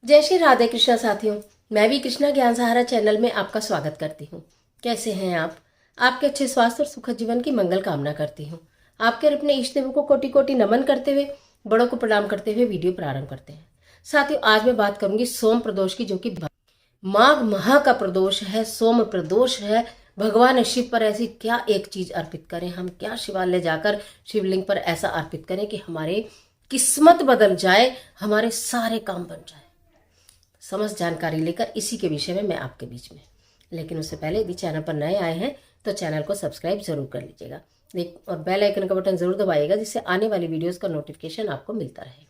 जय श्री राधे कृष्णा साथियों। मैं भी कृष्णा ज्ञान सहारा चैनल में आपका स्वागत करती हूँ। कैसे हैं आप? आपके अच्छे स्वास्थ्य और सुखद जीवन की मंगल कामना करती हूँ। आपके और अपने इष्ट देवों को कोटि कोटि नमन करते हुए, बड़ों को प्रणाम करते हुए वीडियो प्रारंभ करते हैं। साथियों, आज मैं बात करूंगी सोम प्रदोष की, जो कि माघ माह का प्रदोष है, सोम प्रदोष है। भगवान शिव पर ऐसी क्या एक चीज अर्पित करें, हम क्या शिवालय जाकर शिवलिंग पर ऐसा अर्पित करें कि हमारे किस्मत बदल जाए, हमारे सारे काम बन जाए। समस्त जानकारी लेकर इसी के विषय में मैं आपके बीच में। लेकिन उससे पहले यदि चैनल पर नए आए हैं तो चैनल को सब्सक्राइब जरूर कर लीजिएगा और बेल आइकन का बटन जरूर दबाइएगा, जिससे आने वाली वीडियोस का नोटिफिकेशन आपको मिलता रहे।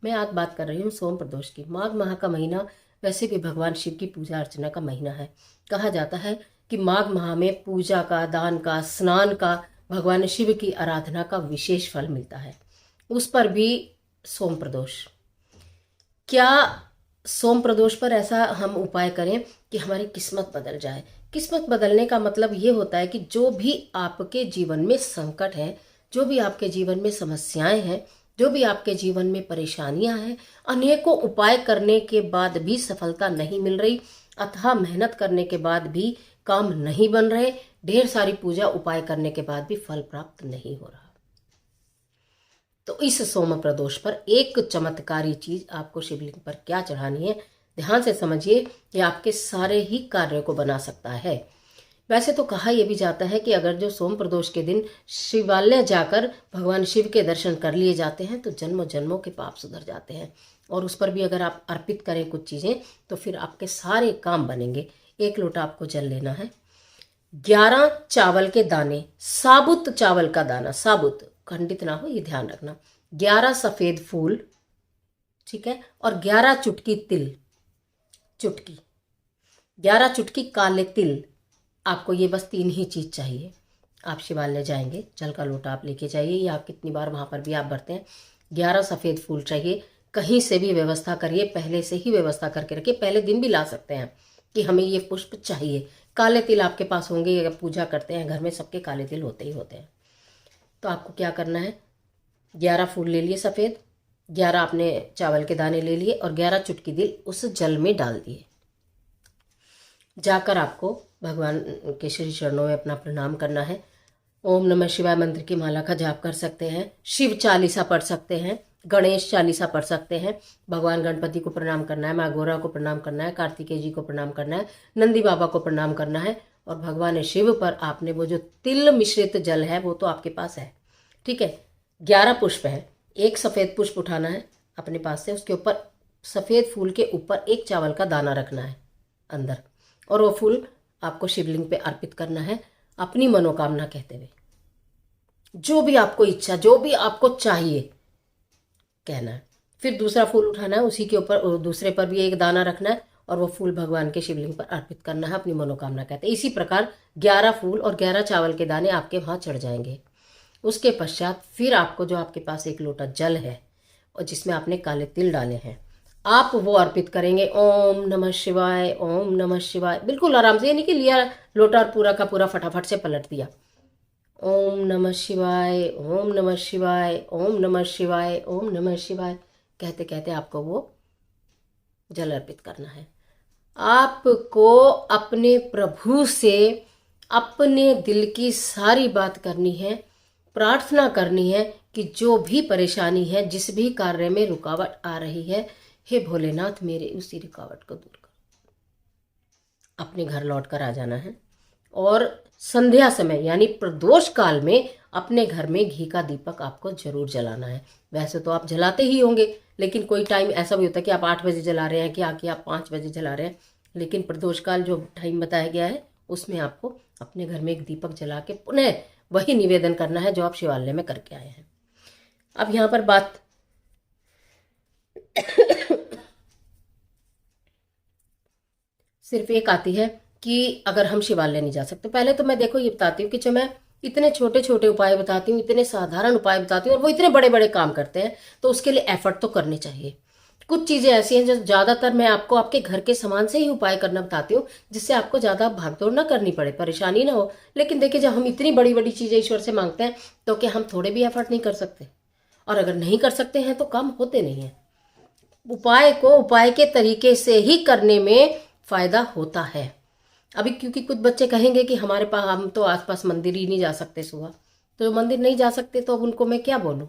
मैं आज बात कर रही हूँ सोम प्रदोष की। माघ माह का महीना वैसे भी भगवान शिव की पूजा अर्चना का महीना है। कहा जाता है कि माघ माह में पूजा का, दान का, स्नान का, भगवान शिव की आराधना का विशेष फल मिलता है। उस पर भी सोम प्रदोष, क्या सोम प्रदोष पर ऐसा हम उपाय करें कि हमारी किस्मत बदल जाए। किस्मत बदलने का मतलब ये होता है कि जो भी आपके जीवन में संकट है, जो भी आपके जीवन में समस्याएं हैं, जो भी आपके जीवन में परेशानियां हैं, अनेकों उपाय करने के बाद भी सफलता नहीं मिल रही, अथाह मेहनत करने के बाद भी काम नहीं बन रहे, ढेर सारी पूजा उपाय करने के बाद भी फल प्राप्त नहीं हो रहा, तो इस सोम प्रदोष पर एक चमत्कारी चीज आपको शिवलिंग पर क्या चढ़ानी है, ध्यान से समझिए। कि आपके सारे ही कार्यों को बना सकता है। वैसे तो कहा यह भी जाता है कि अगर जो सोम प्रदोष के दिन शिवालय जाकर भगवान शिव के दर्शन कर लिए जाते हैं तो जन्मों जन्मों के पाप सुधर जाते हैं। और उस पर भी अगर आप अर्पित करें कुछ चीजें तो फिर आपके सारे काम बनेंगे। एक लोटा आपको जल लेना है, 11 चावल के दाने, साबुत चावल का दाना, साबुत, खंडित ना हो, ये ध्यान रखना। 11 सफेद फूल, ठीक है, और 11 चुटकी तिल, चुटकी 11 चुटकी काले तिल। आपको ये बस 3 ही चीज चाहिए। आप शिवालय जाएंगे, जल का लोटा आप लेके जाइए, या आप कितनी बार वहां पर भी आप भरते हैं। 11 सफेद फूल चाहिए। कहीं से भी व्यवस्था करिए, पहले से ही व्यवस्था करके रखिए, पहले दिन भी ला सकते हैं कि हमें ये पुष्प चाहिए। काले तिल आपके पास होंगे, अगर पूजा करते हैं घर में सबके काले तिल होते ही होते हैं। तो आपको क्या करना है, 11 फूल ले लिए सफ़ेद, 11 आपने चावल के दाने ले लिए और 11 चुटकी तिल उस जल में डाल दिए। जाकर आपको भगवान के श्री चरणों में अपना प्रणाम करना है। ओम नमः शिवाय मंत्र की माला का जाप कर सकते हैं, शिव चालीसा पढ़ सकते हैं, गणेश चालीसा पढ़ सकते हैं। भगवान गणपति को प्रणाम करना है, माँ गौरा को प्रणाम करना है, कार्तिकेय जी को प्रणाम करना है, नंदी बाबा को प्रणाम करना है। और भगवान शिव पर आपने वो जो तिल मिश्रित जल है वो तो आपके पास है, ठीक है। 11 पुष्प है, एक सफ़ेद पुष्प उठाना है अपने पास से, उसके ऊपर सफ़ेद फूल के ऊपर एक चावल का दाना रखना है अंदर, और वो फूल आपको शिवलिंग पे अर्पित करना है अपनी मनोकामना कहते हुए। जो भी आपको इच्छा, जो भी आपको चाहिए कहना है। फिर दूसरा फूल उठाना है, उसी के ऊपर दूसरे पर भी एक दाना रखना है और वो फूल भगवान के शिवलिंग पर अर्पित करना है, अपनी मनोकामना कहते हैं। इसी प्रकार 11 फूल और 11 चावल के दाने आपके वहाँ चढ़ जाएंगे। उसके पश्चात फिर आपको जो आपके पास एक लोटा जल है और जिसमें आपने काले तिल डाले हैं, आप वो अर्पित करेंगे। ओम नमः शिवाय, ओम नमः शिवाय, बिल्कुल आराम से, यानी कि लिया लोटा और पूरा का पूरा फटाफट से पलट दिया। ओम नमः शिवाय, ओम नमः शिवाय, ओम नमः शिवाय, ओम नमः शिवाय कहते कहते आपको वो जल अर्पित करना है। आपको अपने प्रभु से अपने दिल की सारी बात करनी है, प्रार्थना करनी है कि जो भी परेशानी है, जिस भी कार्य में रुकावट आ रही है, हे भोलेनाथ मेरे उसी रुकावट को दूर कर। अपने घर लौट कर आ जाना है और संध्या समय यानी प्रदोष काल में अपने घर में घी का दीपक आपको जरूर जलाना है। वैसे तो आप जलाते ही होंगे, लेकिन कोई टाइम ऐसा भी होता है कि आप 8 बजे जला रहे हैं, कि आप 5 बजे जला रहे हैं, लेकिन प्रदोष काल जो टाइम बताया गया है उसमें आपको अपने घर में एक दीपक जला के पुनः वही निवेदन करना है जो आप शिवालय में करके आए हैं। अब यहाँ पर बात सिर्फ एक आती है कि अगर हम शिवालय नहीं जा सकते। पहले तो मैं देखो ये बताती हूँ कि जो मैं इतने छोटे छोटे उपाय बताती हूँ, इतने साधारण उपाय बताती हूँ और वो इतने बड़े बड़े काम करते हैं, तो उसके लिए एफर्ट तो करने चाहिए। कुछ चीज़ें ऐसी हैं जो ज़्यादातर मैं आपको आपके घर के सामान से ही उपाय करना बताती हूँ, जिससे आपको ज़्यादा भागदौड़ ना करनी पड़े, परेशानी ना हो। लेकिन देखिए, जब हम इतनी बड़ी बड़ी चीज़ें ईश्वर से मांगते हैं तो क्या हम थोड़े भी एफर्ट नहीं कर सकते? और अगर नहीं कर सकते हैं तो काम होते नहीं हैं। उपाय को उपाय के तरीके से ही करने में फायदा होता है। अभी क्योंकि कुछ बच्चे कहेंगे कि हमारे पास, हम तो आसपास मंदिर ही नहीं जा सकते सुबह, तो जो मंदिर नहीं जा सकते तो अब उनको मैं क्या बोलूं?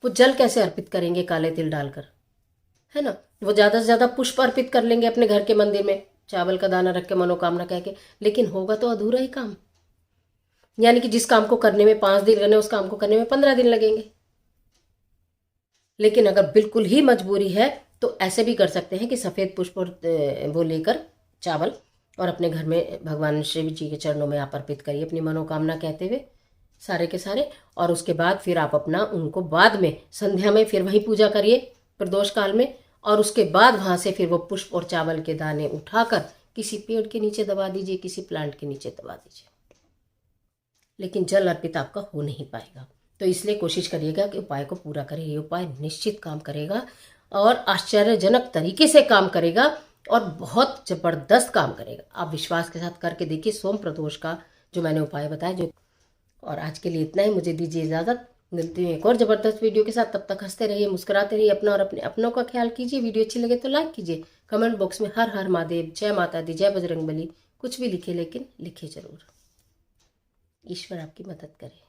वो जल कैसे अर्पित करेंगे काले तिल डालकर, है ना? वो ज़्यादा से ज़्यादा पुष्प अर्पित कर लेंगे अपने घर के मंदिर में, चावल का दाना रख के मनोकामना कह के, लेकिन होगा तो अधूरा ही काम। यानी कि जिस काम को करने में 5 दिन लगने, उस काम को करने में 15 दिन लगेंगे। लेकिन अगर बिल्कुल ही मजबूरी है तो ऐसे भी कर सकते हैं कि सफ़ेद पुष्प और वो लेकर चावल, और अपने घर में भगवान शिव जी के चरणों में आप अर्पित करिए अपनी मनोकामना कहते हुए सारे के सारे। और उसके बाद फिर आप अपना उनको बाद में संध्या में फिर वहीं पूजा करिए प्रदोष काल में, और उसके बाद वहाँ से फिर वो पुष्प और चावल के दाने उठाकर किसी पेड़ के नीचे दबा दीजिए, किसी प्लांट के नीचे दबा दीजिए। लेकिन जल अर्पित आपका हो नहीं पाएगा, तो इसलिए कोशिश करिएगा कि उपाय को पूरा करें। ये उपाय निश्चित काम करेगा और आश्चर्यजनक तरीके से काम करेगा और बहुत ज़बरदस्त काम करेगा। आप विश्वास के साथ करके देखिए सोम प्रदोष का जो मैंने उपाय बताया जो। और आज के लिए इतना ही, मुझे दीजिए इजाज़त। मिलती हूँ एक और ज़बरदस्त वीडियो के साथ। तब तक हंसते रहिए, मुस्कुराते रहिए, अपना और अपने अपनों का ख्याल कीजिए। वीडियो अच्छी लगे तो लाइक कीजिए। कमेंट बॉक्स में हर हर महादेव, जय माता दी, जय बजरंगबली कुछ भी लिखे, लेकिन लिखे ज़रूर। ईश्वर आपकी मदद करे।